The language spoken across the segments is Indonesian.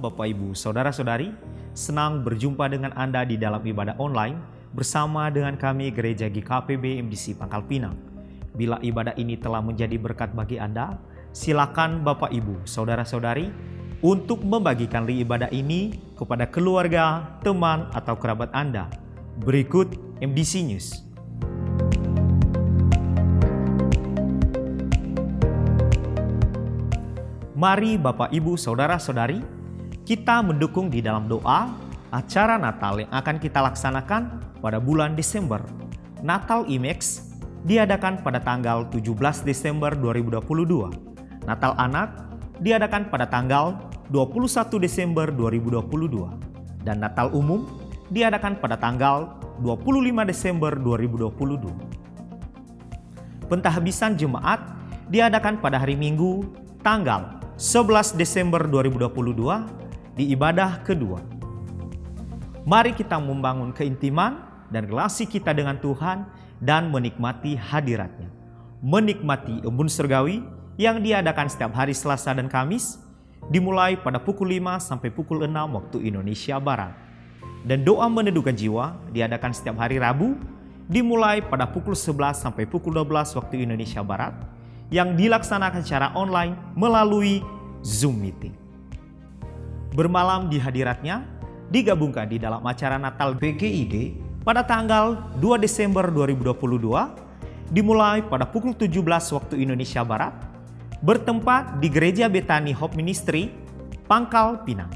Bapak Ibu, Saudara-saudari, senang berjumpa dengan Anda di dalam ibadah online bersama dengan kami Gereja GKPB MDC Pangkal Pinang. Bila ibadah ini telah menjadi berkat bagi Anda, silakan Bapak Ibu, Saudara-saudari untuk membagikan ibadah ini kepada keluarga, teman, atau kerabat Anda. Berikut MDC News. Mari Bapak Ibu Saudara-saudari, kita mendukung di dalam doa acara Natal yang akan kita laksanakan pada bulan Desember. Natal IMAX diadakan pada tanggal 17 Desember 2022. Natal Anak diadakan pada tanggal 21 Desember 2022. Dan Natal Umum diadakan pada tanggal 25 Desember 2022. Pentahbisan jemaat diadakan pada hari Minggu tanggal 11 Desember 2022 di ibadah kedua. Mari kita membangun keintiman dan relasi kita dengan Tuhan dan menikmati hadirat-Nya. Menikmati embun surgawi yang diadakan setiap hari Selasa dan Kamis, dimulai pada pukul 5 sampai pukul 6 waktu Indonesia Barat. Dan doa meneduhkan jiwa diadakan setiap hari Rabu, dimulai pada pukul 11 sampai pukul 12 waktu Indonesia Barat, yang dilaksanakan secara online melalui Zoom Meeting. Bermalam di hadirat-Nya digabungkan di dalam acara Natal PGID pada tanggal 2 Desember 2022, dimulai pada pukul 17 waktu Indonesia Barat, bertempat di Gereja Bethany Hope Ministry, Pangkal Pinang.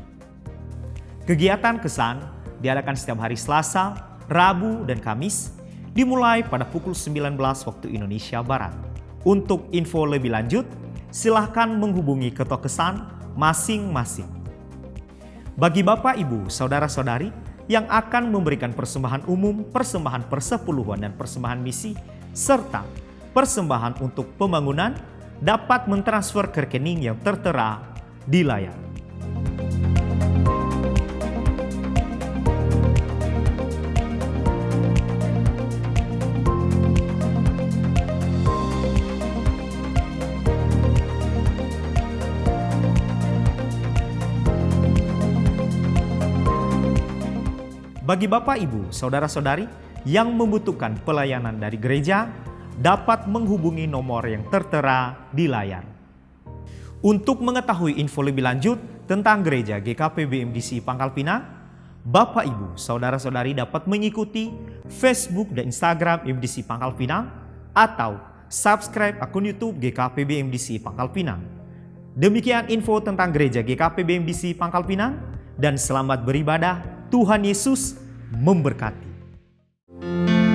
Kegiatan kesan diadakan setiap hari Selasa, Rabu, dan Kamis, dimulai pada pukul 19 waktu Indonesia Barat. Untuk info lebih lanjut, silahkan menghubungi ketua kesan masing-masing. Bagi Bapak, Ibu, Saudara-saudari yang akan memberikan persembahan umum, persembahan persepuluhan dan persembahan misi, serta persembahan untuk pembangunan, dapat mentransfer ke rekening yang tertera di layar. Bagi Bapak, Ibu, Saudara-saudari yang membutuhkan pelayanan dari gereja, dapat menghubungi nomor yang tertera di layar. Untuk mengetahui info lebih lanjut tentang Gereja GKPB MDC Pangkal Pinang, Bapak, Ibu, Saudara-saudari dapat mengikuti Facebook dan Instagram MDC Pangkal Pinang atau subscribe akun YouTube GKPB MDC Pangkal Pinang. Demikian info tentang Gereja GKPB MDC Pangkal Pinang, dan selamat beribadah. Tuhan Yesus memberkati.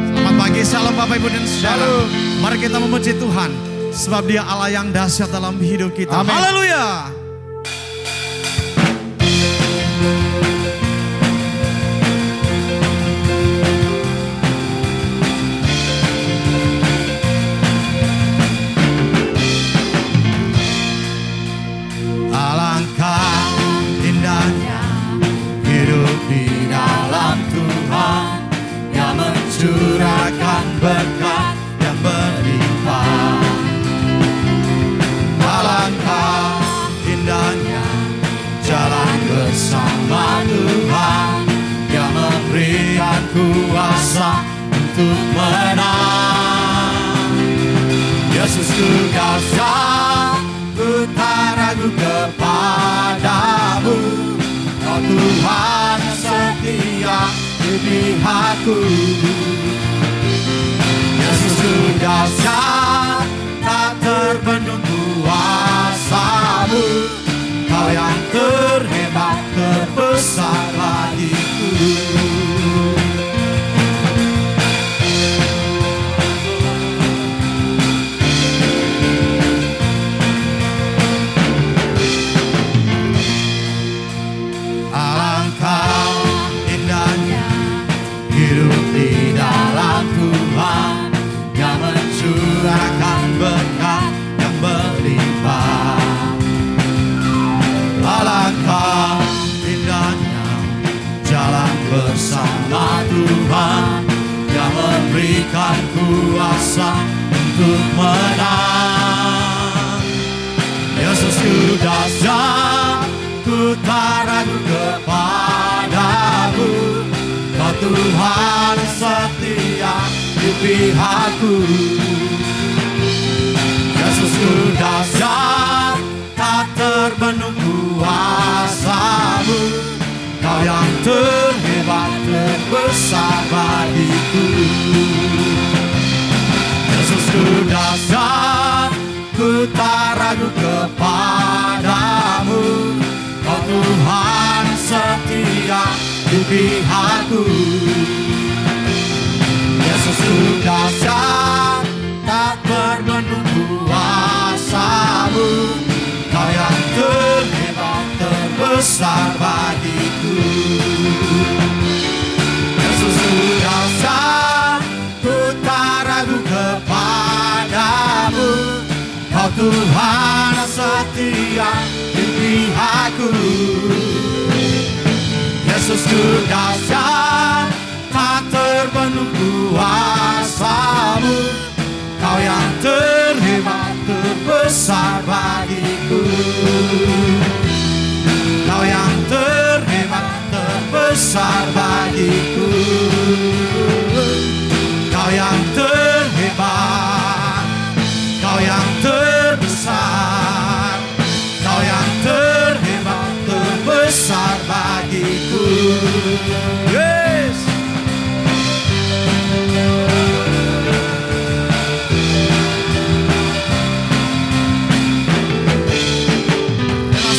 Selamat pagi, salam Bapak Ibu dan Saudara. Mari kita memuji Tuhan, sebab Dia Allah yang dahsyat dalam hidup kita. Amin. Haleluya. Alangkah indahnya hidup di dalam Tuhan, yang mencurahkan berkat yang berlimpah. Alangkah indahnya jalan bersama Tuhan, yang memberikan kuasa untuk menang. Yesusku dahsyat, ku tak ragu kepadamu. Oh Tuhan yang setia di pihakku. Yesus dahsyat, tak terbendung kuasa-Mu. Kau yang terhebat, terbesar bagiku. Curahkan berkat yang berlimpah. Alangkah indahnya jalan bersama Tuhan, yang memberikan kuasa untuk menang. Yesus ku dahsyat, ku tak ragu kepadamu. Kau Tuhan setia di pihakku. Yesusku dahsyat, tak terbendung kuasa-Mu. Kau yang terhebat, terbesar bagiku. Yesusku dahsyat, ku tak ragu kepadamu. Kau Tuhan setia di pihakku. Yesusku dahsyat, tak terbendung kuasa-Mu. Kau yang terhebat, terbesar bagiku. Yesusku dahsyat, ku tak ragu kepadamu. Kau Tuhan setia di pihakku. Yesusku dahsyat, tak terbendung kuasa-Mu. Kau yang terhebat, terbesar bagiku. Kau yang terhebat, terbesar bagiku. Kau yang terhebat, Kau yang terbesar, Kau yang terhebat, terbesar bagiku. Yes.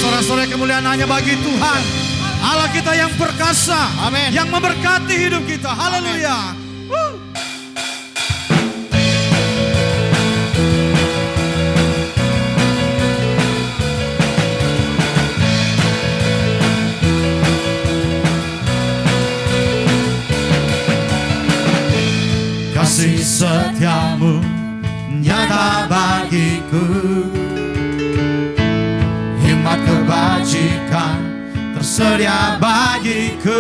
Sore-sore kemuliaan hanya bagi Tuhan, Allah kita yang perkasa, amin, yang memberkati hidup kita. Haleluya. Kasih setiamu nyata bagiku, hikmat kebajikan tersedia bagiku.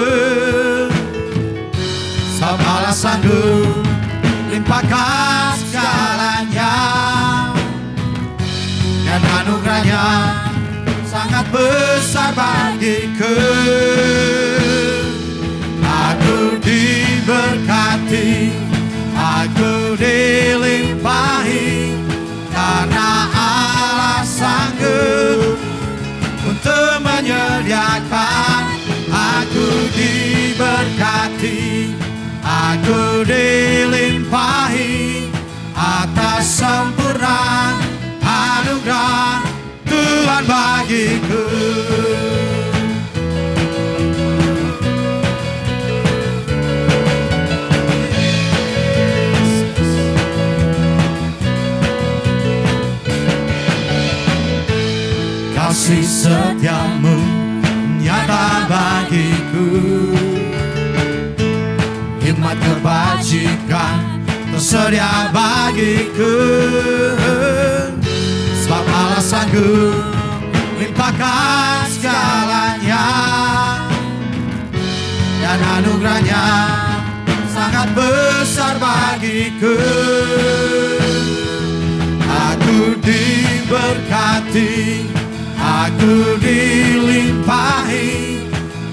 Sebab Allah sanggup limpahkan segalanya, dan anugerahnya sangat besar bagiku. Aku diberkati, aku dilimpahi, karena Allah sanggup untuk menyediakan. Aku diberkati, aku dilimpahi atas sempurna anugerah Tuhan bagiku. Kasih setiamu nyata bagiku, hikmat kebajikan tersedia bagiku. Sebab Allah sanggup limpahkan segalanya, dan anugerahnya sangat besar bagiku. Aku diberkati, aku dilimpahi,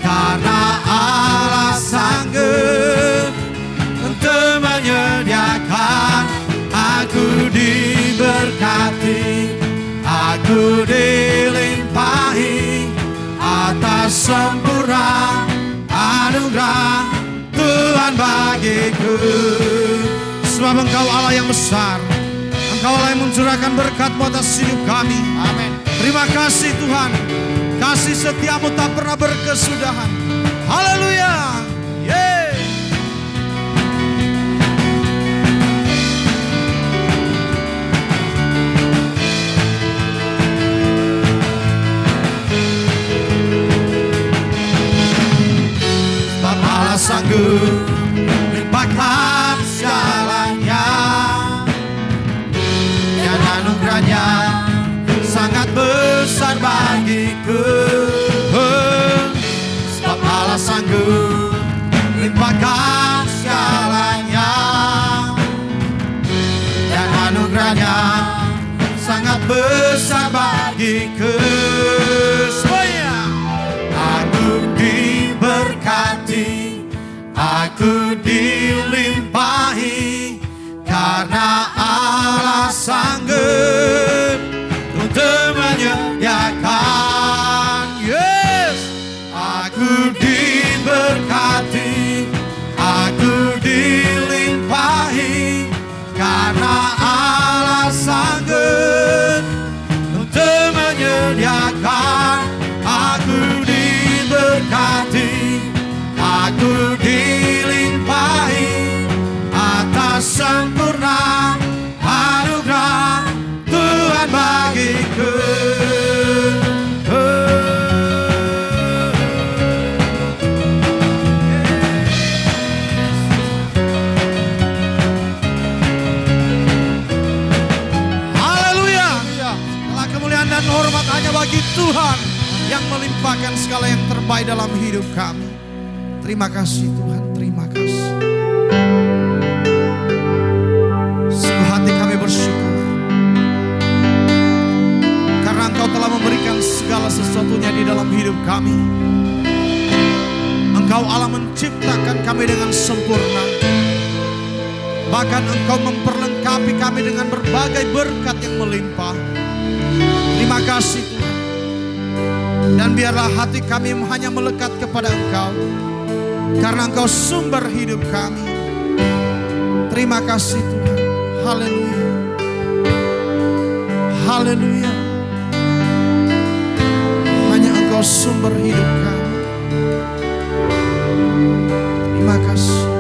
karena Allah sanggup untuk menyediakan. Aku diberkati, aku dilimpahi atas sempurna anugerah Tuhan bagiku. Sebab Engkau Allah yang besar, Engkau Allah yang mencurahkan berkat-Mu atas hidup kami. Amin. Terima kasih Tuhan, kasih setiamu tak pernah berkesudahan. Haleluya. Yeay. Sebab Allah sanggup limpahkan segalanya, dan anugerahnya sangat besar bagiku. Sebab Allah sanggup limpahkan segalanya, dan anugerahnya sangat besar bagiku. Semuanya. aku dilimpahi, karena Allah sanggup untuk menyediakan. Yes, aku diberkati, aku dilimpahi, karena Allah sanggup untuk menyediakan. Aku diberkati, aku dilimpahi atas sempurna anugerah Tuhan bagiku. Haleluya. Segala kemuliaan dan hormat hanya bagi Tuhan yang melimpahkan segala yang terbaik dalam hidup kami. Terima kasih Tuhan, terima kasih. Sungguh hati kami bersyukur karena Engkau telah memberikan segala sesuatunya di dalam hidup kami. Engkau Allah menciptakan kami dengan sempurna. Bahkan Engkau memperlengkapi kami dengan berbagai berkat yang melimpah. Terima kasih Tuhan. Dan biarlah hati kami hanya melekat kepada Engkau, karena Engkau sumber hidup kami. Terima kasih Tuhan. Haleluya. Haleluya. Hanya Engkau sumber hidup kami. Terima kasih.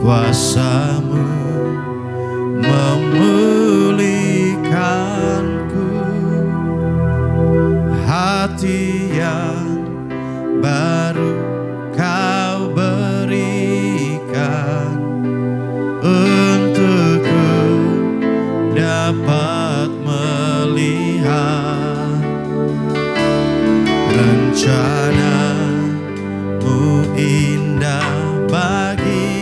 Kuasa-Mu memulihkanku, hati yang baru Kau berikan, untukku dapat melihat rencana-Mu indah bagi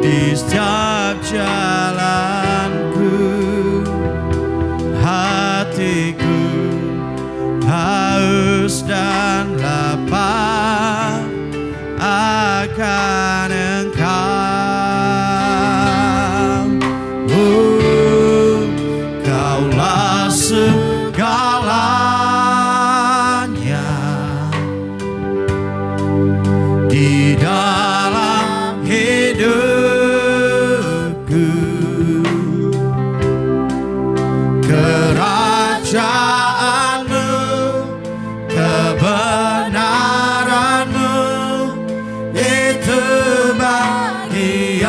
di setiap jalanku. Hatiku haus dan lapar akan Engkau. Oh, Kaulah segalanya di dalam hidup. Kerajaan-Mu, kebenaran-Mu, itu bagianku.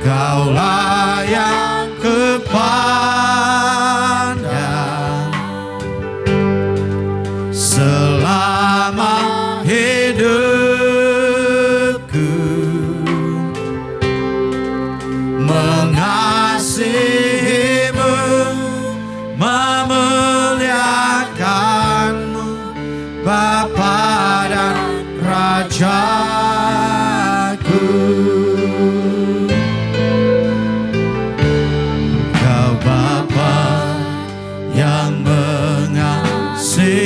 Kaulah yang kupandang selama hidupku. Mengasihi-Mu, memuliakan-Mu, Bapa dan Rajaku. Kau Bapa yang mengasihiku,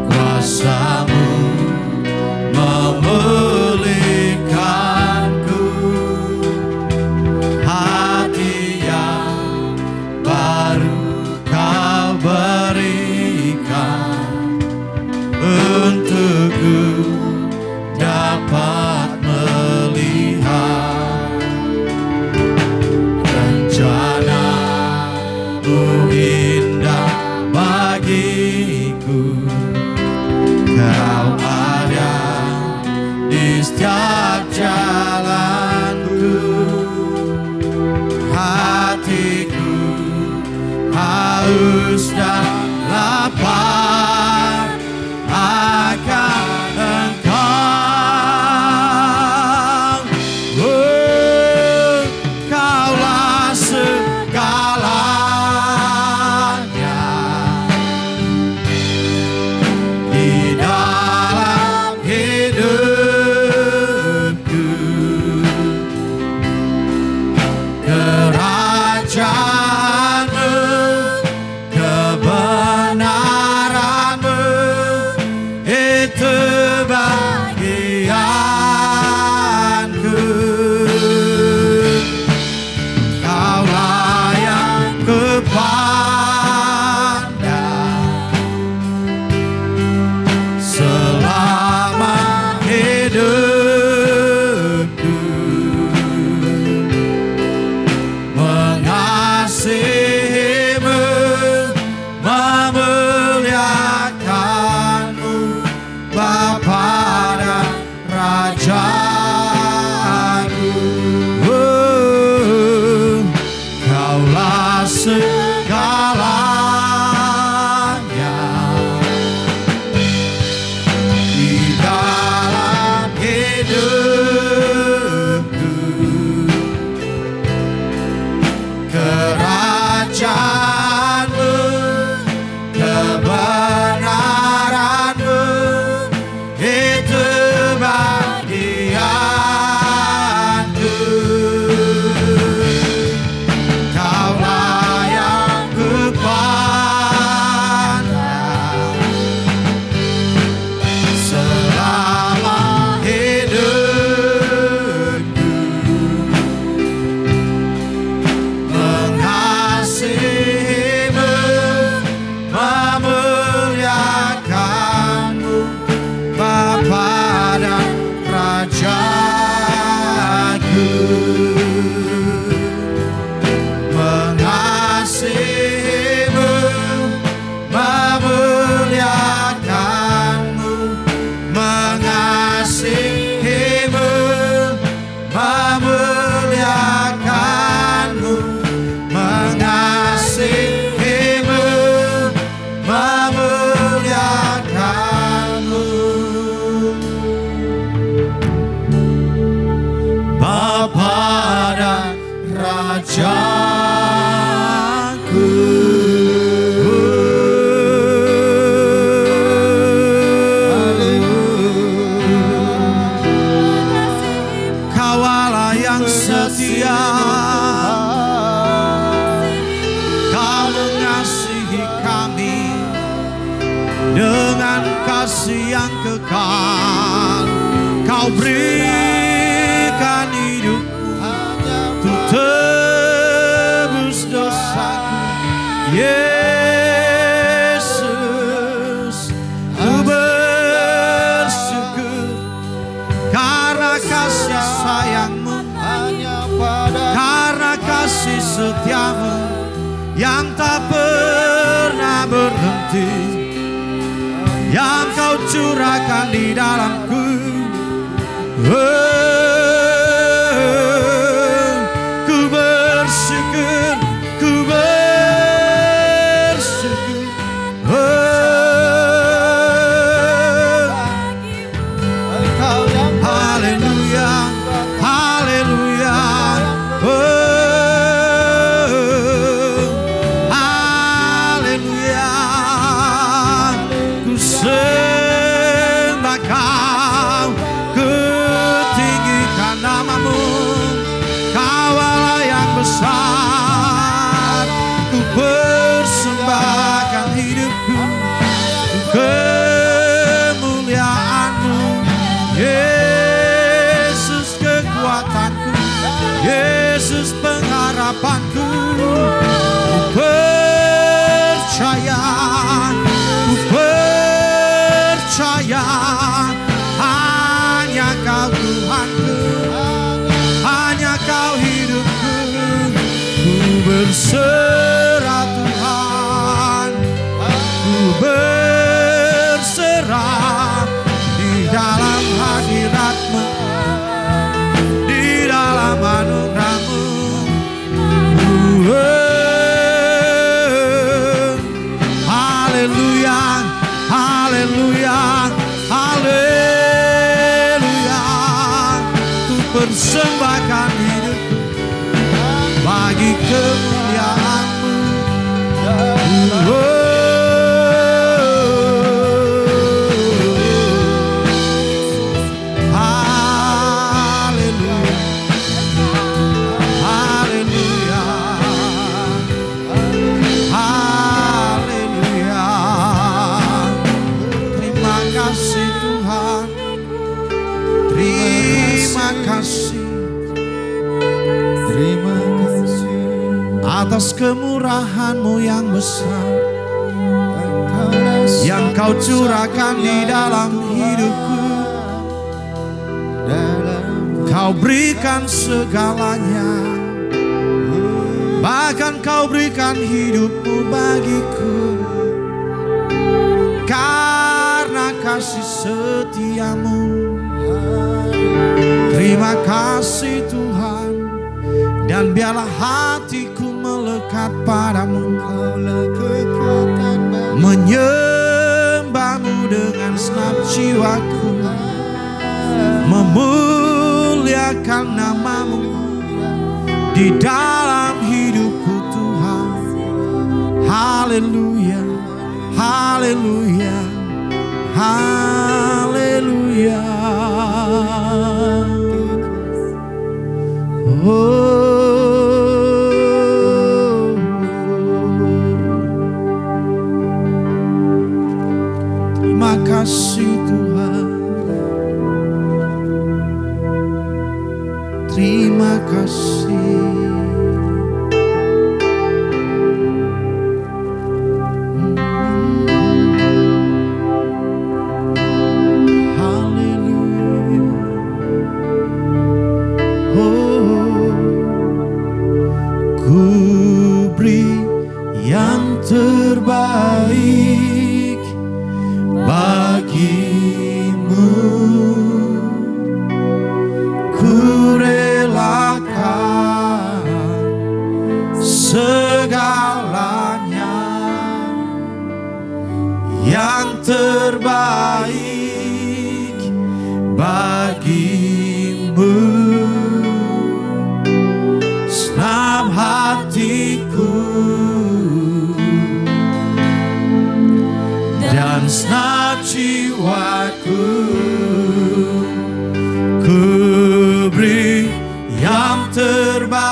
kuasa-Mu memulihkanku, hati yang baru Kau berikan, untukku dapat melihat rencana-Mu indah bagiku. Kau ada di setiap jalanku. Hatiku haus dan lapar akan Engkau. haleluya. Kau mengasihi kami dengan kasih yang kekal. Kau berikan hidupmu untuk tebus dosaku. Yesus, ku bersyukur karena kasih sayangmu, karena kasih setiamu yang tak pernah berhenti, yang kau curahkan di dalamku. Ku bersyukur, ku bersyukur. Haleluya, haleluya. Haleluya. Ku sembah kau, ku tinggikan namamu. Kau Allah yang besar. Ku persembahkan hidupku kemuliaanmu. Yesus kekuatanku, Yesus pengharapanku. Ku percaya, ku percaya, hanya kau Tuhanku, hanya kau hidupku. Ku berserah Tuhan, ku berserah di dalam hadirat-Mu, di dalam anugerah-Mu. Haleluya, haleluya, haleluya. Ku persembahkan hidupku bagi kemuliaan-Mu. Haleluya, haleluya, haleluya. Terima kasih Tuhan, terima kasih, terima kasih atas kemurahan-Mu yang besar, yang kau curahkan di dalam hidupku. Kau berikan segalanya, bahkan kau berikan hidupmu bagiku. Karena kasih setiamu, terima kasih Tuhan. Dan biarlah hatiku melekat padamu, menyembahmu dengan segenap jiwaku, memuliakan namamu di dalam hidupku Tuhan. Haleluya, haleluya, haleluya. Terima kasih Tuhan, terima kasih. Terbaik bagimu, ku relakan segalanya. Yang terbaik bagimu, senang hatiku dan senang jiwaku, ku beri yang terbaik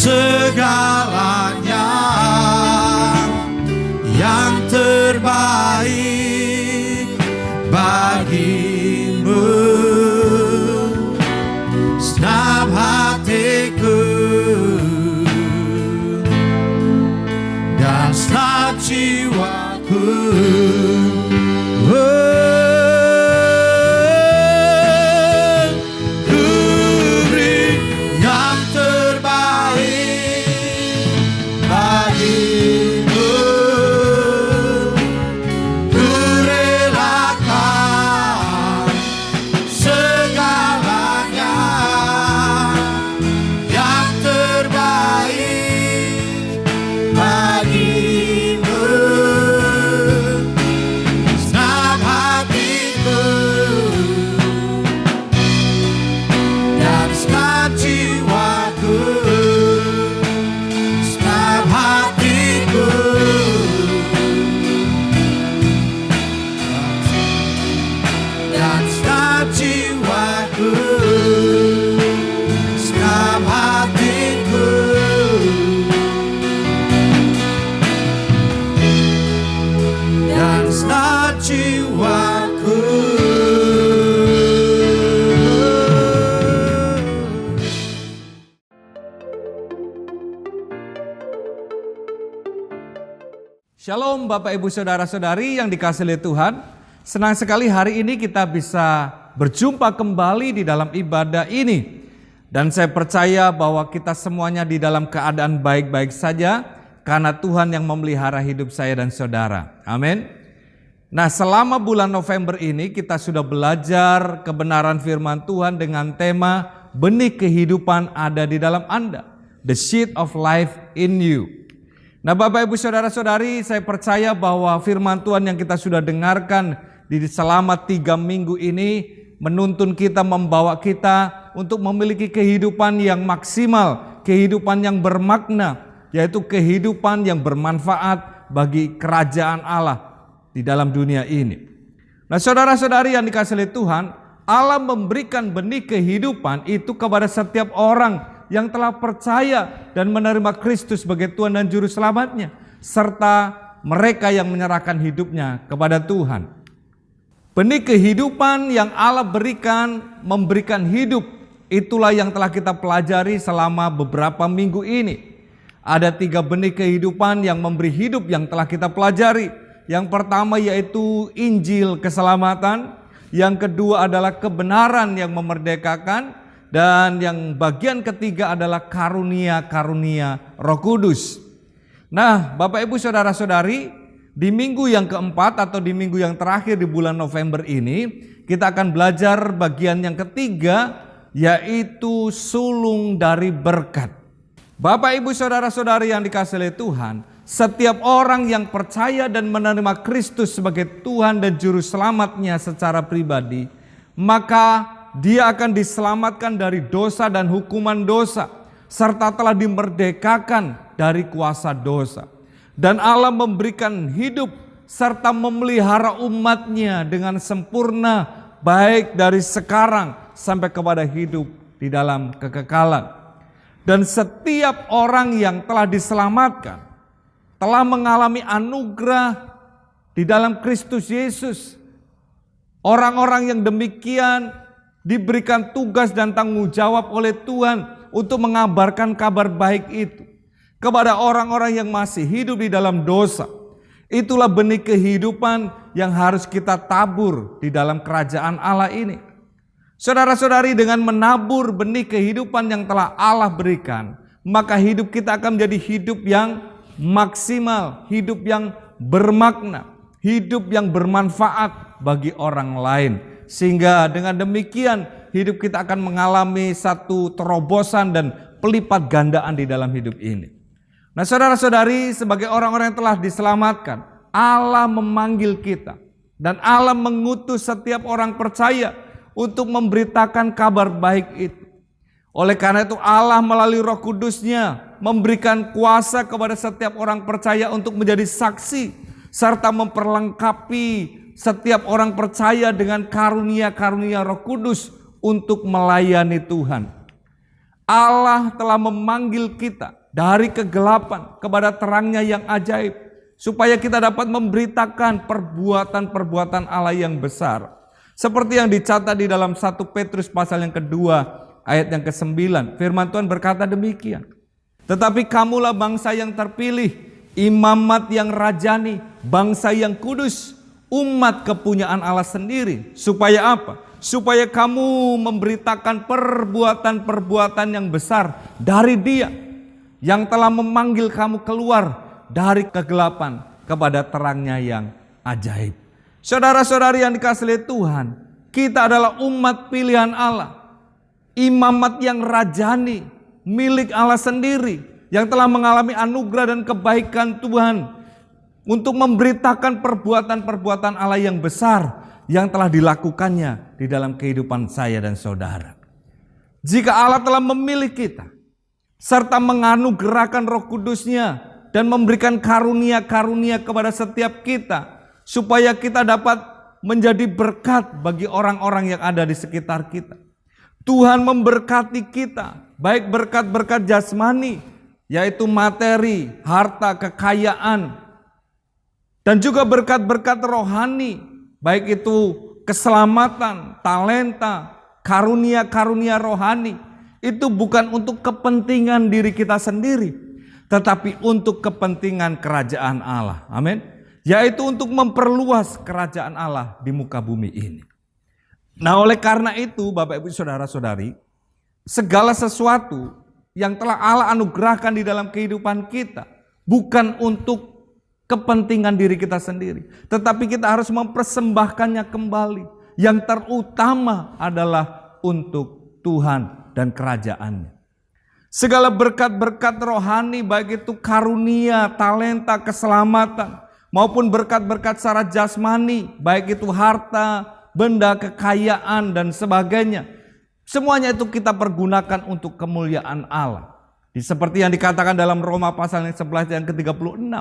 segalanya yang terbaik bagimu. Senap hatiku dan senap jiwaku, ku beri yang terbaik bagimu. Ku relakan segalanya yang terbaik bagimu. Senap hatiku dan senap jiwaku, senap hatiku dan senap jiwaku, senap hatiku dan senap jiwaku. Shalom Bapak Ibu Saudara-saudari yang dikasihi oleh Tuhan. Senang sekali hari ini kita bisa berjumpa kembali di dalam ibadah ini. Dan saya percaya bahwa kita semuanya di dalam keadaan baik-baik saja karena Tuhan yang memelihara hidup saya dan saudara. Amin. Nah, selama bulan November ini kita sudah belajar kebenaran firman Tuhan dengan tema benih kehidupan ada di dalam Anda. The seed of life in you. Nah, Bapak Ibu Saudara-saudari, saya percaya bahwa firman Tuhan yang kita sudah dengarkan di selama 3 minggu ini menuntun kita, membawa kita untuk memiliki kehidupan yang maksimal, kehidupan yang bermakna, yaitu kehidupan yang bermanfaat bagi kerajaan Allah di dalam dunia ini. Nah, saudara-saudari yang dikasihi oleh Tuhan, Allah memberikan benih kehidupan itu kepada setiap orang yang telah percaya dan menerima Kristus sebagai Tuhan dan Juru Selamatnya, serta mereka yang menyerahkan hidupnya kepada Tuhan. Benih kehidupan yang Allah berikan, memberikan hidup, itulah yang telah kita pelajari selama beberapa minggu ini. Ada 3 benih kehidupan yang memberi hidup yang telah kita pelajari. Yang pertama yaitu Injil keselamatan, yang kedua adalah kebenaran yang memerdekakan, dan yang bagian ketiga adalah karunia-karunia Roh Kudus. Nah, Bapak Ibu Saudara-saudari, di minggu yang keempat atau di minggu yang terakhir di bulan November ini, kita akan belajar bagian yang ketiga, yaitu sulung dari berkat. Bapak Ibu Saudara-saudari yang dikasihi oleh Tuhan, setiap orang yang percaya dan menerima Kristus sebagai Tuhan dan Juru Selamatnya secara pribadi, maka dia akan diselamatkan dari dosa dan hukuman dosa, serta telah dimerdekakan dari kuasa dosa. Dan Allah memberikan hidup serta memelihara umatnya dengan sempurna, baik dari sekarang sampai kepada hidup di dalam kekekalan. Dan setiap orang yang telah diselamatkan telah mengalami anugerah di dalam Kristus Yesus. Orang-orang yang demikian diberikan tugas dan tanggung jawab oleh Tuhan untuk mengabarkan kabar baik itu kepada orang-orang yang masih hidup di dalam dosa. Itulah benih kehidupan yang harus kita tabur di dalam kerajaan Allah ini. Saudara-saudari, dengan menabur benih kehidupan yang telah Allah berikan, maka hidup kita akan menjadi hidup yang maksimal, hidup yang bermakna, hidup yang bermanfaat bagi orang lain. Sehingga dengan demikian hidup kita akan mengalami satu terobosan dan pelipat gandaan di dalam hidup ini. Nah, saudara-saudari, sebagai orang-orang yang telah diselamatkan, Allah memanggil kita dan Allah mengutus setiap orang percaya untuk memberitakan kabar baik itu. Oleh karena itu Allah melalui Roh Kudus-Nya memberikan kuasa kepada setiap orang percaya untuk menjadi saksi serta memperlengkapi setiap orang percaya dengan karunia-karunia Roh Kudus untuk melayani Tuhan. Allah telah memanggil kita dari kegelapan kepada terangnya yang ajaib, supaya kita dapat memberitakan perbuatan-perbuatan Allah yang besar. Seperti yang dicatat di dalam 1 Petrus pasal yang kedua ayat yang ke-9. Firman Tuhan berkata demikian. Tetapi kamulah bangsa yang terpilih, imamat yang rajani, bangsa yang kudus, umat kepunyaan Allah sendiri. Supaya apa? Supaya kamu memberitakan perbuatan-perbuatan yang besar dari Dia yang telah memanggil kamu keluar dari kegelapan kepada terangnya yang ajaib. Saudara-saudari yang dikasihi oleh Tuhan, kita adalah umat pilihan Allah, imamat yang rajani, milik Allah sendiri, yang telah mengalami anugerah dan kebaikan Tuhan untuk memberitakan perbuatan-perbuatan Allah yang besar yang telah dilakukannya di dalam kehidupan saya dan saudara. Jika Allah telah memilih kita serta menganugerahkan Roh Kudus-Nya dan memberikan karunia-karunia kepada setiap kita, supaya kita dapat menjadi berkat bagi orang-orang yang ada di sekitar kita. Tuhan memberkati kita, baik berkat-berkat jasmani, yaitu materi, harta, kekayaan, dan juga berkat-berkat rohani, baik itu keselamatan, talenta, karunia-karunia rohani. Itu bukan untuk kepentingan diri kita sendiri, tetapi untuk kepentingan kerajaan Allah. Amin. Yaitu untuk memperluas kerajaan Allah di muka bumi ini. Nah, oleh karena itu Bapak Ibu Saudara-saudari, segala sesuatu yang telah Allah anugerahkan di dalam kehidupan kita bukan untuk kepentingan diri kita sendiri, tetapi kita harus mempersembahkannya kembali. Yang terutama adalah untuk Tuhan dan kerajaannya. Segala berkat-berkat rohani, baik itu karunia, talenta, keselamatan, maupun berkat-berkat secara jasmani, baik itu harta, benda, kekayaan, dan sebagainya. Semuanya itu kita pergunakan untuk kemuliaan Allah. Seperti yang dikatakan dalam Roma pasal yang 11 yang ke-36.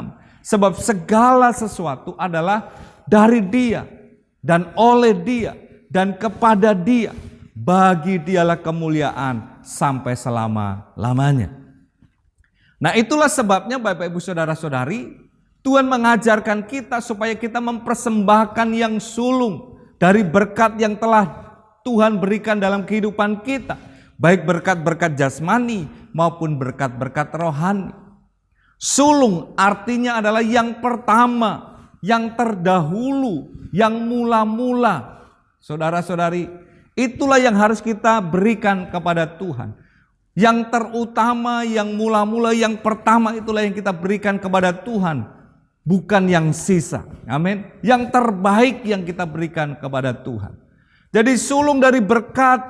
Sebab segala sesuatu adalah dari Dia, dan oleh Dia, dan kepada Dia. Bagi Dialah kemuliaan sampai selama-lamanya. Nah, itulah sebabnya Bapak Ibu Saudara-saudari, Tuhan mengajarkan kita supaya kita mempersembahkan yang sulung dari berkat yang telah Tuhan berikan dalam kehidupan kita. Baik berkat-berkat jasmani maupun berkat-berkat rohani. Sulung artinya adalah yang pertama, yang terdahulu, yang mula-mula. Saudara-saudari, itulah yang harus kita berikan kepada Tuhan. Yang terutama, yang mula-mula, yang pertama itulah yang kita berikan kepada Tuhan. Bukan yang sisa, amin. Yang terbaik yang kita berikan kepada Tuhan. Jadi sulung dari berkat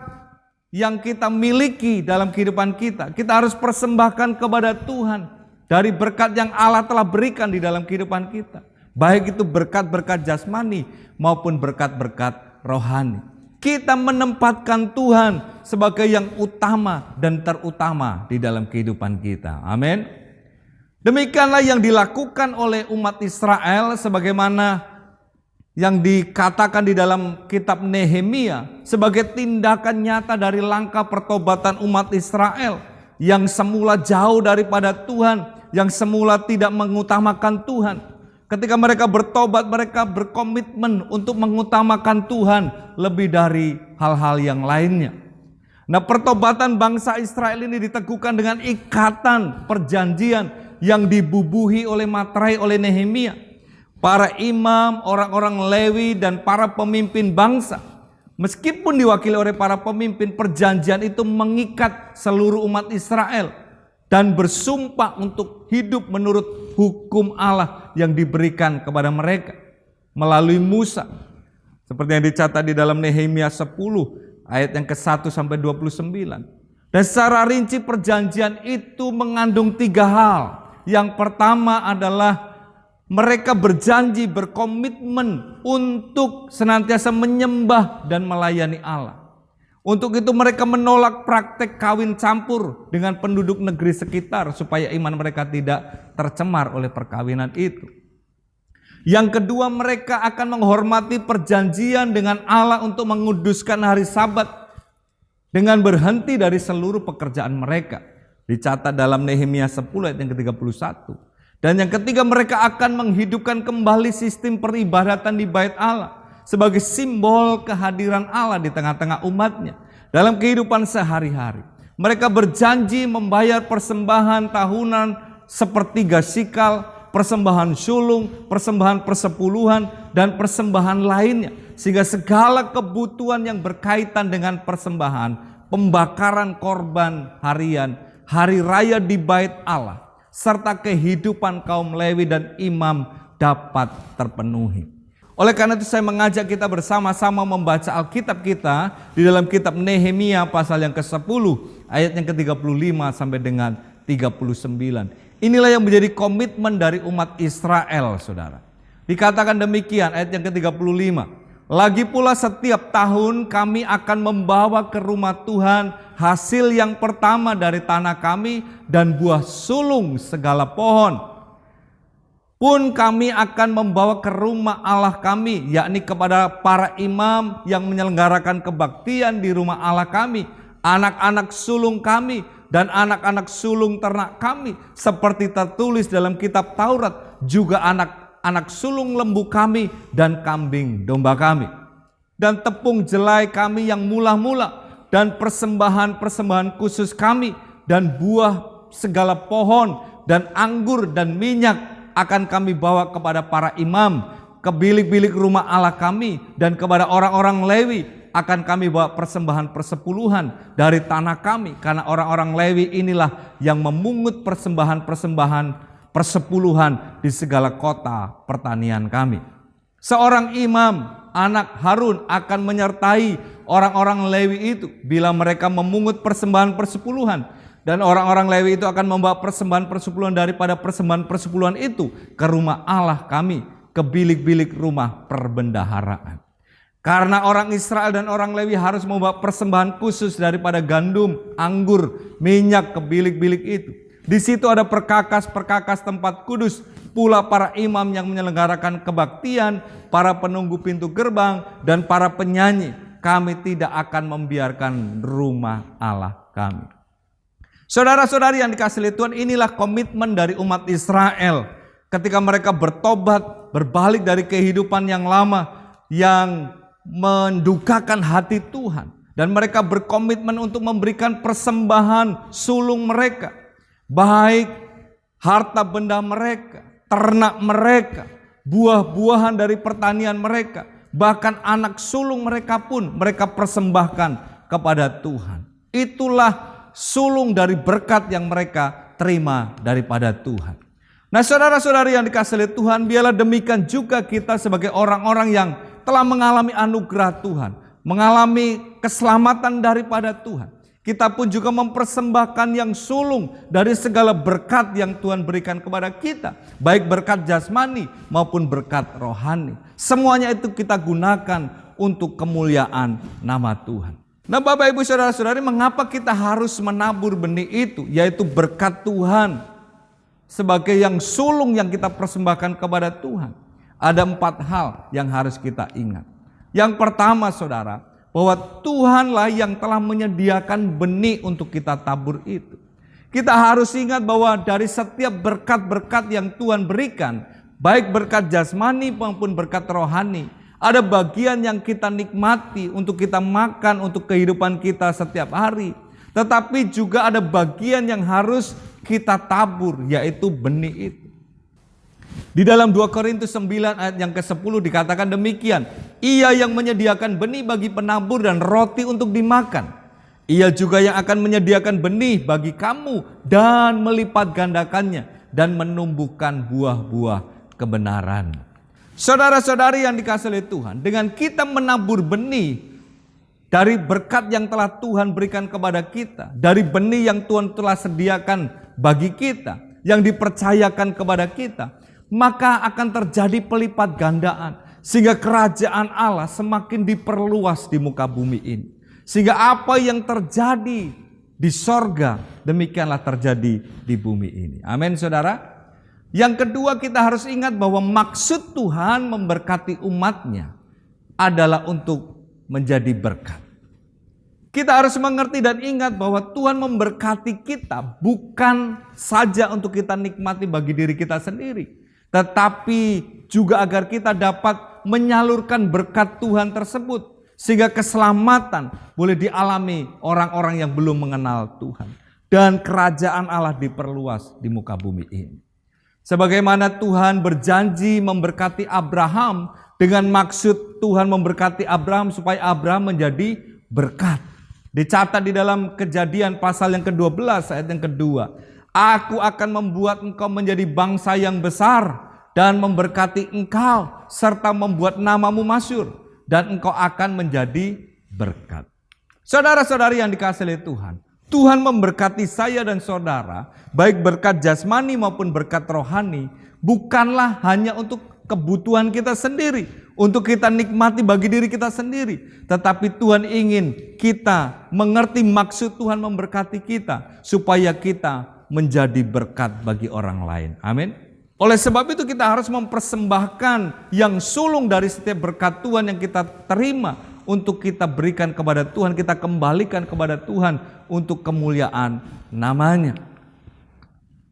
yang kita miliki dalam kehidupan kita, kita harus persembahkan kepada Tuhan. Dari berkat yang Allah telah berikan di dalam kehidupan kita. Baik itu berkat-berkat jasmani maupun berkat-berkat rohani. Kita menempatkan Tuhan sebagai yang utama dan terutama di dalam kehidupan kita, amin. Demikianlah yang dilakukan oleh umat Israel sebagaimana yang dikatakan di dalam kitab Nehemia sebagai tindakan nyata dari langkah pertobatan umat Israel yang semula jauh daripada Tuhan, yang semula tidak mengutamakan Tuhan. Ketika mereka bertobat, mereka berkomitmen untuk mengutamakan Tuhan lebih dari hal-hal yang lainnya. Nah, pertobatan bangsa Israel ini diteguhkan dengan ikatan perjanjian yang dibubuhi oleh materai oleh Nehemia. Para imam, orang-orang Lewi, dan para pemimpin bangsa. Meskipun diwakili oleh para pemimpin, perjanjian itu mengikat seluruh umat Israel. Dan bersumpah untuk hidup menurut hukum Allah yang diberikan kepada mereka. Melalui Musa. Seperti yang dicatat di dalam Nehemia 10 ayat yang ke-1 sampai 29. Dan secara rinci perjanjian itu mengandung 3 hal. Yang pertama adalah mereka berjanji, berkomitmen untuk senantiasa menyembah dan melayani Allah. Untuk itu mereka menolak praktek kawin campur dengan penduduk negeri sekitar supaya iman mereka tidak tercemar oleh perkawinan itu. Yang kedua, mereka akan menghormati perjanjian dengan Allah untuk menguduskan hari Sabat. dengan berhenti dari seluruh pekerjaan mereka. Dicatat dalam Nehemia 10 ayat yang ke-31. Dan yang ketiga, mereka akan menghidupkan kembali sistem peribadatan di Bait Allah sebagai simbol kehadiran Allah di tengah-tengah umatnya dalam kehidupan sehari-hari. Mereka berjanji membayar persembahan tahunan sepertiga sikal, persembahan sulung, persembahan persepuluhan, dan persembahan lainnya. Sehingga segala kebutuhan yang berkaitan dengan persembahan, pembakaran korban harian, hari raya di Bait Allah, serta kehidupan kaum Lewi dan imam dapat terpenuhi. Oleh karena itu saya mengajak kita bersama-sama membaca Alkitab kita di dalam kitab Nehemia pasal yang ke-10 ayat yang ke-35 sampai dengan 39. Inilah yang menjadi komitmen dari umat Israel, saudara. Dikatakan demikian ayat yang ke-35. Lagi pula setiap tahun kami akan membawa ke rumah Tuhan hasil yang pertama dari tanah kami dan buah sulung segala pohon. Pun kami akan membawa ke rumah Allah kami, yakni kepada para imam yang menyelenggarakan kebaktian di rumah Allah kami, anak-anak sulung kami, dan anak-anak sulung ternak kami, seperti tertulis dalam kitab Taurat, juga anak-anak sulung lembu kami dan kambing domba kami. Dan tepung jelai kami yang mula-mula, dan persembahan-persembahan khusus kami, dan buah segala pohon, dan anggur dan minyak, akan kami bawa kepada para imam, ke bilik-bilik rumah Allah kami, dan kepada orang-orang Lewi akan kami bawa persembahan persepuluhan dari tanah kami, karena orang-orang Lewi inilah yang memungut persembahan-persembahan persepuluhan di segala kota pertanian kami. Seorang imam, anak Harun, akan menyertai orang-orang Lewi itu bila mereka memungut persembahan persepuluhan. Dan orang-orang Lewi itu akan membawa persembahan persepuluhan daripada persembahan persepuluhan itu ke rumah Allah kami, ke bilik-bilik rumah perbendaharaan. Karena orang Israel dan orang Lewi harus membawa persembahan khusus daripada gandum, anggur, minyak ke bilik-bilik itu. Di situ ada perkakas-perkakas tempat kudus, pula para imam yang menyelenggarakan kebaktian, para penunggu pintu gerbang, dan para penyanyi. Kami tidak akan membiarkan rumah Allah kami. Saudara-saudari yang dikasihi Tuhan, inilah komitmen dari umat Israel ketika mereka bertobat, berbalik dari kehidupan yang lama yang mendukakan hati Tuhan, dan mereka berkomitmen untuk memberikan persembahan sulung mereka, baik harta benda mereka, ternak mereka, buah-buahan dari pertanian mereka, bahkan anak sulung mereka pun mereka persembahkan kepada Tuhan. Itulah sulung dari berkat yang mereka terima daripada Tuhan. Nah, saudara-saudari yang dikasihi Tuhan, biarlah demikian juga kita sebagai orang-orang yang telah mengalami anugerah Tuhan, mengalami keselamatan daripada Tuhan. Kita pun juga mempersembahkan yang sulung dari segala berkat yang Tuhan berikan kepada kita, baik berkat jasmani maupun berkat rohani. Semuanya itu kita gunakan untuk kemuliaan nama Tuhan. Nah, Bapak Ibu Saudara-saudari, mengapa kita harus menabur benih itu, yaitu berkat Tuhan sebagai yang sulung yang kita persembahkan kepada Tuhan? Ada 4 hal yang harus kita ingat. Yang pertama, saudara, bahwa Tuhanlah yang telah menyediakan benih untuk kita tabur itu. Kita harus ingat bahwa dari setiap berkat-berkat yang Tuhan berikan, baik berkat jasmani maupun berkat rohani, ada bagian yang kita nikmati untuk kita makan untuk kehidupan kita setiap hari. Tetapi juga ada bagian yang harus kita tabur, yaitu benih itu. Di dalam 2 Korintus 9 ayat yang ke-10 dikatakan demikian. Ia yang menyediakan benih bagi penabur dan roti untuk dimakan. Ia juga yang akan menyediakan benih bagi kamu dan melipat gandakannya dan menumbuhkan buah-buah kebenaran. Saudara-saudari yang dikasihi Tuhan, dengan kita menabur benih dari berkat yang telah Tuhan berikan kepada kita, dari benih yang Tuhan telah sediakan bagi kita, yang dipercayakan kepada kita, maka akan terjadi pelipat gandaan, sehingga kerajaan Allah semakin diperluas di muka bumi ini. Sehingga apa yang terjadi di sorga, demikianlah terjadi di bumi ini. Amin, saudara. Yang kedua, kita harus ingat bahwa maksud Tuhan memberkati umatnya adalah untuk menjadi berkat. Kita harus mengerti dan ingat bahwa Tuhan memberkati kita bukan saja untuk kita nikmati bagi diri kita sendiri, tetapi juga agar kita dapat menyalurkan berkat Tuhan tersebut sehingga keselamatan boleh dialami orang-orang yang belum mengenal Tuhan dan kerajaan Allah diperluas di muka bumi ini. Sebagaimana Tuhan berjanji memberkati Abraham, dengan maksud Tuhan memberkati Abraham supaya Abraham menjadi berkat. Dicatat di dalam Kejadian pasal yang ke-12 ayat yang kedua. Aku akan membuat engkau menjadi bangsa yang besar dan memberkati engkau serta membuat namamu masyhur dan engkau akan menjadi berkat. Saudara-saudari yang dikasihi oleh Tuhan, Tuhan memberkati saya dan saudara, baik berkat jasmani maupun berkat rohani, bukanlah hanya untuk kebutuhan kita sendiri, untuk kita nikmati bagi diri kita sendiri, tetapi Tuhan ingin kita mengerti maksud Tuhan memberkati kita supaya kita menjadi berkat bagi orang lain. Amin. Oleh sebab itu kita harus mempersembahkan yang sulung dari setiap berkat Tuhan yang kita terima untuk kita berikan kepada Tuhan, kita kembalikan kepada Tuhan untuk kemuliaan namanya.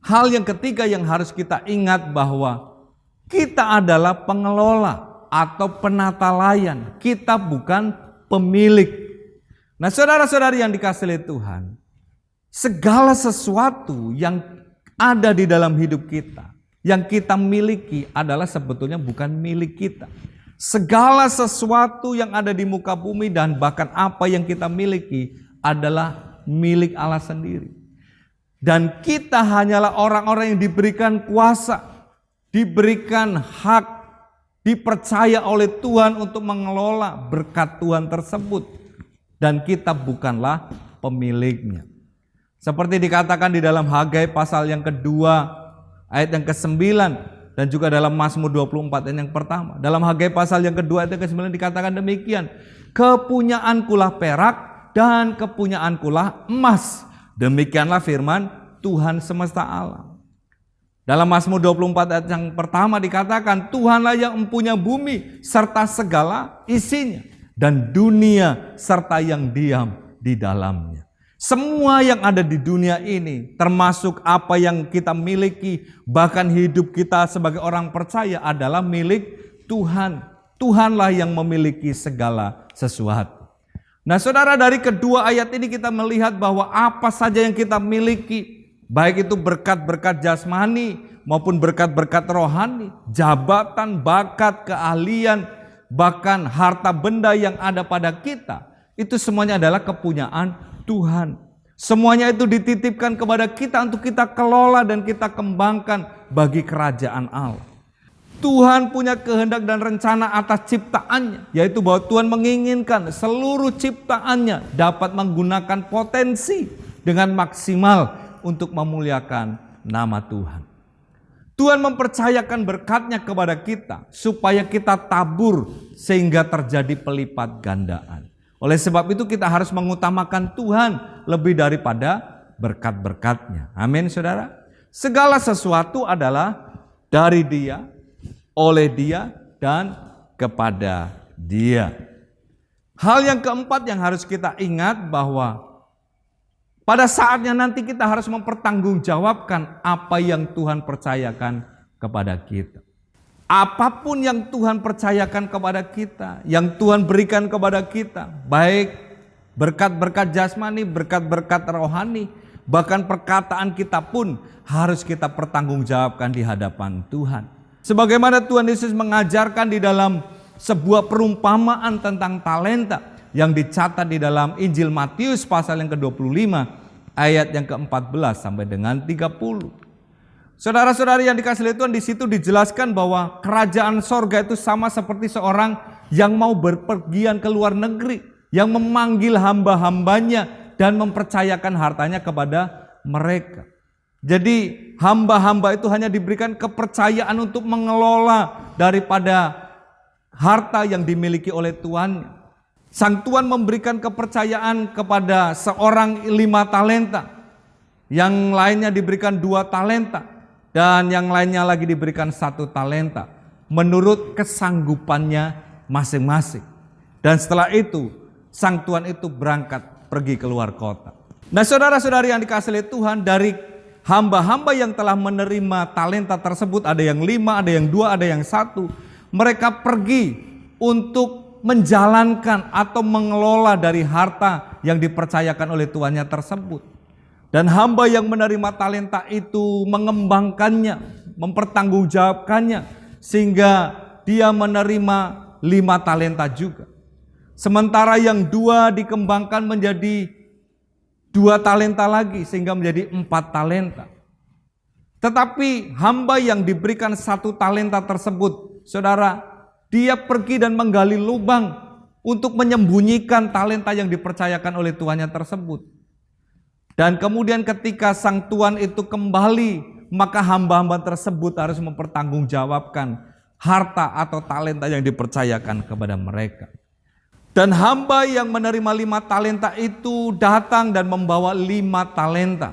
Hal yang ketiga yang harus kita ingat bahwa kita adalah pengelola atau penata layan. Kita bukan pemilik. Nah, saudara-saudari yang dikasihi oleh Tuhan, segala sesuatu yang ada di dalam hidup kita, yang kita miliki adalah sebetulnya bukan milik kita. Segala sesuatu yang ada di muka bumi dan bahkan apa yang kita miliki adalah milik Allah sendiri. Dan kita hanyalah orang-orang yang diberikan kuasa, diberikan hak, dipercaya oleh Tuhan untuk mengelola berkat Tuhan tersebut. Dan kita bukanlah pemiliknya. Seperti dikatakan di dalam Hagai pasal yang kedua, ayat yang ke-9. Dan juga dalam Mazmur 24 ayat yang pertama. Dalam Hagai pasal yang kedua ayat yang ke-9 dikatakan demikian. Kepunyaankulah perak dan kepunyaankulah emas. Demikianlah firman Tuhan semesta alam. Dalam Mazmur 24 ayat yang pertama dikatakan, Tuhanlah yang mempunyai bumi serta segala isinya, dan dunia serta yang diam di dalamnya. Semua yang ada di dunia ini, termasuk apa yang kita miliki, bahkan hidup kita sebagai orang percaya adalah milik Tuhan. Tuhanlah yang memiliki segala sesuatu. Nah, saudara, dari kedua ayat ini kita melihat bahwa apa saja yang kita miliki, baik itu berkat-berkat jasmani maupun berkat-berkat rohani, jabatan, bakat, keahlian, bahkan harta benda yang ada pada kita, itu semuanya adalah kepunyaan Tuhan. Semuanya itu dititipkan kepada kita untuk kita kelola dan kita kembangkan bagi kerajaan Allah. Tuhan punya kehendak dan rencana atas ciptaannya, yaitu bahwa Tuhan menginginkan seluruh ciptaannya dapat menggunakan potensi dengan maksimal untuk memuliakan nama Tuhan. Tuhan mempercayakan berkatnya kepada kita supaya kita tabur sehingga terjadi pelipat gandaan. Oleh sebab itu kita harus mengutamakan Tuhan lebih daripada berkat-berkatnya. Amin, saudara. Segala sesuatu adalah dari Dia, oleh Dia, dan kepada Dia. Hal yang keempat yang harus kita ingat bahwa pada saatnya nanti kita harus mempertanggungjawabkan apa yang Tuhan percayakan kepada kita. Apapun yang Tuhan percayakan kepada kita, yang Tuhan berikan kepada kita, baik berkat-berkat jasmani, berkat-berkat rohani, bahkan perkataan kita pun harus kita pertanggungjawabkan di hadapan Tuhan. Sebagaimana Tuhan Yesus mengajarkan di dalam sebuah perumpamaan tentang talenta yang dicatat di dalam Injil Matius pasal yang ke-25 ayat yang ke-14 sampai dengan 30. Saudara-saudari yang dikasihi Tuhan, di situ dijelaskan bahwa kerajaan sorga itu sama seperti seorang yang mau berpergian ke luar negeri, yang memanggil hamba-hambanya dan mempercayakan hartanya kepada mereka. Jadi hamba-hamba itu hanya diberikan kepercayaan untuk mengelola daripada harta yang dimiliki oleh tuannya. Sang Tuhan memberikan kepercayaan kepada seorang 5 talenta, yang lainnya diberikan 2 talenta, dan yang lainnya lagi diberikan 1 talenta, menurut kesanggupannya masing-masing. Dan setelah itu, sang Tuhan itu berangkat pergi keluar kota. Nah saudara-saudari yang dikasihi oleh Tuhan, dari hamba-hamba yang telah menerima talenta tersebut, ada yang 5, ada yang 2, ada yang 1. Mereka pergi untuk menjalankan atau mengelola dari harta yang dipercayakan oleh tuannya tersebut. Dan hamba yang menerima talenta itu mengembangkannya, mempertanggungjawabkannya, sehingga dia menerima 5 talenta juga. Sementara yang 2 dikembangkan menjadi 2 talenta lagi, sehingga menjadi 4 talenta. Tetapi hamba yang diberikan 1 talenta tersebut, saudara, dia pergi dan menggali lubang untuk menyembunyikan talenta yang dipercayakan oleh tuannya tersebut. Dan kemudian ketika sang tuan itu kembali, maka hamba-hamba tersebut harus mempertanggungjawabkan harta atau talenta yang dipercayakan kepada mereka. Dan hamba yang menerima 5 talenta itu datang dan membawa 5 talenta.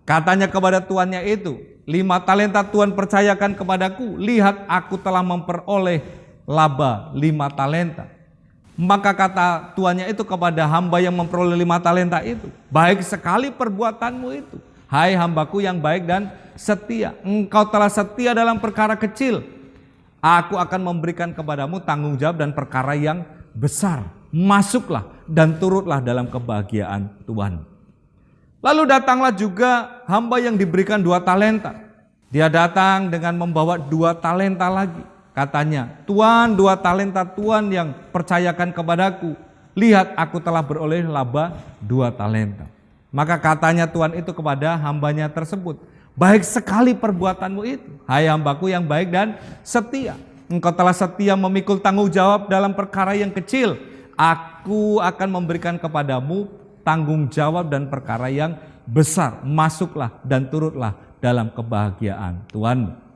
Katanya kepada tuannya itu, 5 talenta Tuhan percayakan kepadaku, lihat aku telah memperoleh laba 5 talenta. Maka kata tuannya itu kepada hamba yang memperoleh 5 talenta itu, baik sekali perbuatanmu itu, hai hambaku yang baik dan setia. Engkau telah setia dalam perkara kecil, aku akan memberikan kepadamu tanggung jawab dan perkara yang besar. Masuklah dan turutlah dalam kebahagiaan Tuhan. Lalu datanglah juga hamba yang diberikan 2 talenta. Dia datang dengan membawa 2 talenta lagi. Katanya, Tuan, 2 talenta Tuan yang percayakan kepadaku. Lihat aku telah beroleh laba 2 talenta. Maka katanya Tuhan itu kepada hambanya tersebut, baik sekali perbuatanmu itu, hai hambaku yang baik dan setia. Engkau telah setia memikul tanggung jawab dalam perkara yang kecil. Aku akan memberikan kepadamu tanggung jawab dan perkara yang besar. Masuklah dan turutlah dalam kebahagiaan Tuhanmu.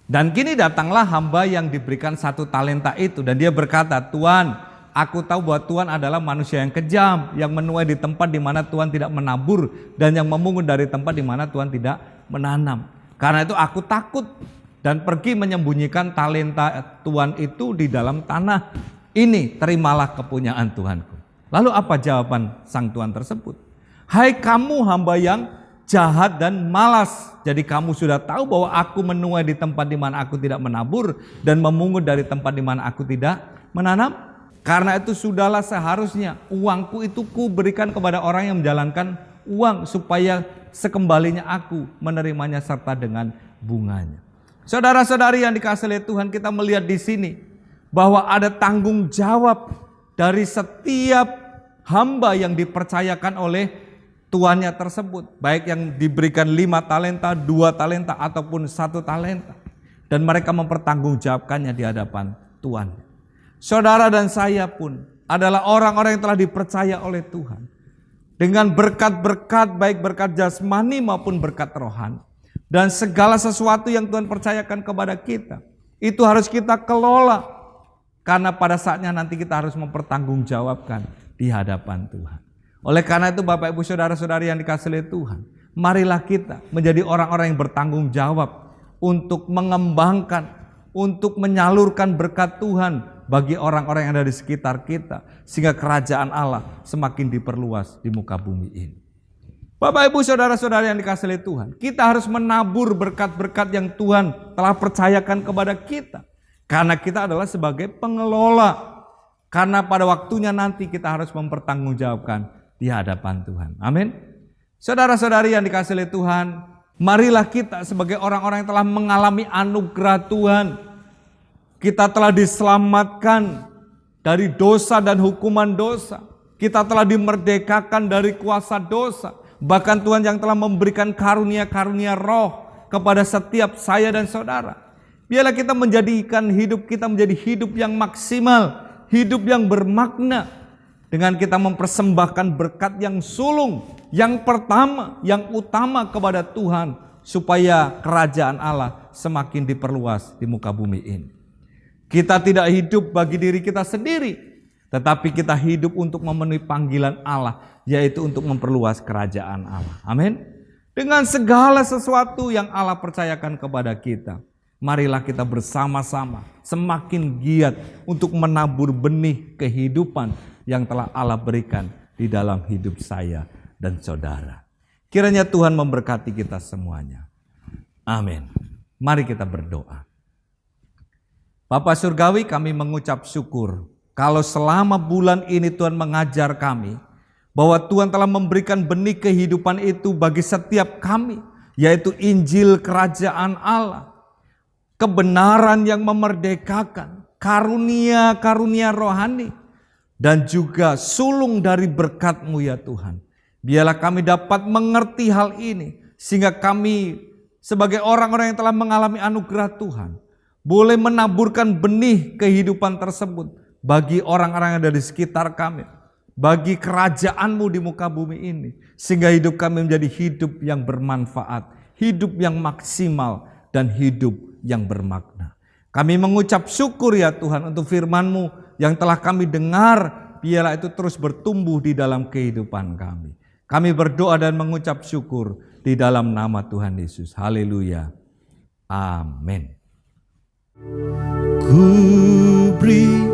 Dan kini datanglah hamba yang diberikan 1 talenta itu. Dan dia berkata, Tuan, aku tahu bahwa Tuhan adalah manusia yang kejam, yang menuai di tempat di mana Tuhan tidak menabur, dan yang memungut dari tempat di mana Tuhan tidak menanam. Karena itu aku takut dan pergi menyembunyikan talenta Tuhan itu di dalam tanah. Ini terimalah kepunyaan Tuhanku. Lalu apa jawaban sang Tuan tersebut? Hai kamu hamba yang jahat dan malas. Jadi kamu sudah tahu bahwa aku menuai di tempat di mana aku tidak menabur dan memungut dari tempat di mana aku tidak menanam. Karena itu sudahlah seharusnya uangku itu ku berikan kepada orang yang menjalankan uang, supaya sekembalinya aku menerimanya serta dengan bunganya. Saudara-saudari yang dikasihi oleh Tuhan, kita melihat di sini bahwa ada tanggung jawab dari setiap hamba yang dipercayakan oleh tuannya tersebut, baik yang diberikan 5 talenta, 2 talenta ataupun 1 talenta, dan mereka mempertanggungjawabkannya di hadapan Tuhan. Saudara dan saya pun adalah orang-orang yang telah dipercaya oleh Tuhan dengan berkat-berkat, baik berkat jasmani maupun berkat rohani. Dan segala sesuatu yang Tuhan percayakan kepada kita, itu harus kita kelola. Karena pada saatnya nanti kita harus mempertanggungjawabkan di hadapan Tuhan. Oleh karena itu Bapak Ibu Saudara-saudari yang dikasihi oleh Tuhan, marilah kita menjadi orang-orang yang bertanggung jawab untuk mengembangkan, untuk menyalurkan berkat Tuhan bagi orang-orang yang ada di sekitar kita, sehingga kerajaan Allah semakin diperluas di muka bumi ini. Bapak Ibu Saudara-saudari yang dikasihi oleh Tuhan, kita harus menabur berkat-berkat yang Tuhan telah percayakan kepada kita. Karena kita adalah sebagai pengelola. Karena pada waktunya nanti kita harus mempertanggungjawabkan di hadapan Tuhan. Amin. Saudara-saudari yang dikasihi oleh Tuhan, marilah kita sebagai orang-orang yang telah mengalami anugerah Tuhan. Kita telah diselamatkan dari dosa dan hukuman dosa. Kita telah dimerdekakan dari kuasa dosa. Bahkan Tuhan yang telah memberikan karunia-karunia roh kepada setiap saya dan saudara. Biarlah kita menjadikan hidup kita menjadi hidup yang maksimal, hidup yang bermakna. Dengan kita mempersembahkan berkat yang sulung, yang pertama, yang utama kepada Tuhan. Supaya kerajaan Allah semakin diperluas di muka bumi ini. Kita tidak hidup bagi diri kita sendiri, tetapi kita hidup untuk memenuhi panggilan Allah, yaitu untuk memperluas kerajaan Allah. Amin. Dengan segala sesuatu yang Allah percayakan kepada kita, marilah kita bersama-sama semakin giat untuk menabur benih kehidupan yang telah Allah berikan di dalam hidup saya dan saudara. Kiranya Tuhan memberkati kita semuanya. Amin. Mari kita berdoa. Bapa Surgawi, kami mengucap syukur kalau selama bulan ini Tuhan mengajar kami bahwa Tuhan telah memberikan benih kehidupan itu bagi setiap kami, yaitu Injil Kerajaan Allah, kebenaran yang memerdekakan, karunia-karunia rohani, dan juga sulung dari berkat-Mu ya Tuhan. Biarlah kami dapat mengerti hal ini, sehingga kami sebagai orang-orang yang telah mengalami anugerah Tuhan, boleh menaburkan benih kehidupan tersebut bagi orang-orang yang ada di sekitar kami, bagi kerajaan-Mu di muka bumi ini, sehingga hidup kami menjadi hidup yang bermanfaat, hidup yang maksimal, dan hidup yang bermakna. Kami mengucap syukur ya Tuhan untuk firman-Mu yang telah kami dengar, biarlah itu terus bertumbuh di dalam kehidupan kami. Kami berdoa dan mengucap syukur di dalam nama Tuhan Yesus. Haleluya. Amin. Ku beri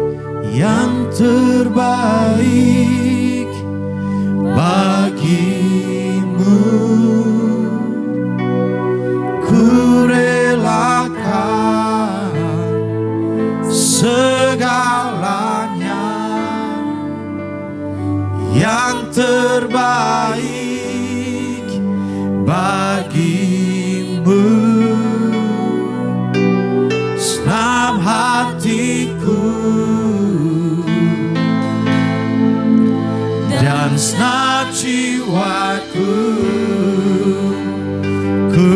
yang terbaik bagimu, ku relakan segalanya, yang terbaik bagimu. Senang hatiku dan senang jiwaku, ku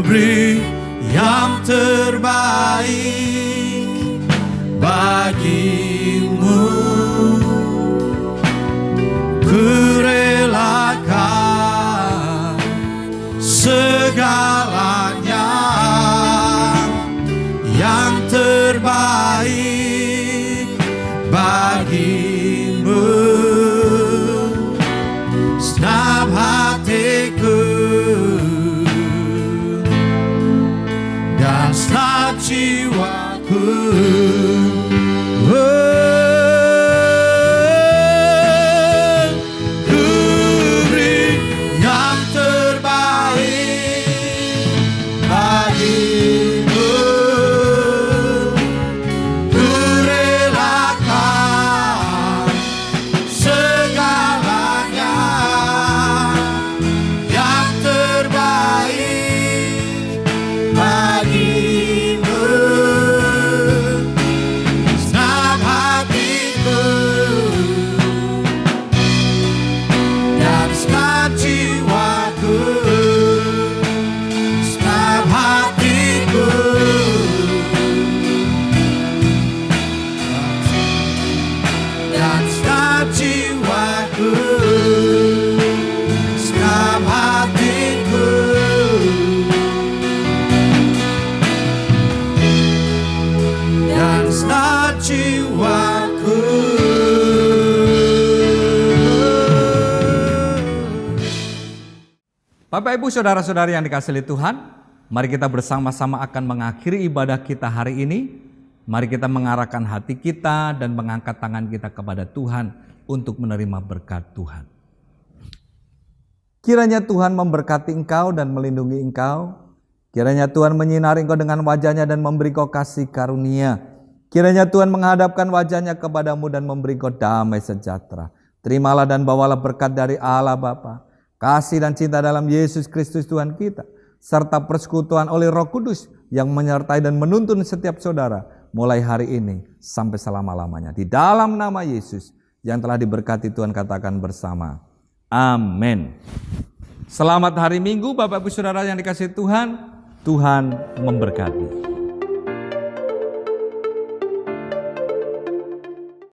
beri yang terbaik bagimu, ku relakan segalanya, yang terbaik bagimu. Senang hatiku dan senang jiwaku, ku beri yang terbaik bagimu, ku relakan segalanya, yang terbaik bagimu. Senang hatiku dan senang jiwaku, senang hatiku dan senang jiwaku, senang hatiku dan senang jiwaku. Bapak Ibu Saudara-saudari yang dikasihi Tuhan, mari kita bersama-sama akan mengakhiri ibadah kita hari ini. Mari kita mengarahkan hati kita dan mengangkat tangan kita kepada Tuhan untuk menerima berkat Tuhan. Kiranya Tuhan memberkati engkau dan melindungi engkau. Kiranya Tuhan menyinari engkau dengan wajah-Nya dan memberi engkau kasih karunia. Kiranya Tuhan menghadapkan wajah-Nya kepadamu dan memberi engkau damai sejahtera. Terimalah dan bawalah berkat dari Allah Bapa, kasih dan cinta dalam Yesus Kristus Tuhan kita, serta persekutuan oleh Roh Kudus yang menyertai dan menuntun setiap saudara mulai hari ini sampai selama-lamanya. Di dalam nama Yesus yang telah diberkati Tuhan, katakan bersama, amin. Selamat hari Minggu Bapak Ibu Saudara yang dikasihi Tuhan. Tuhan memberkati.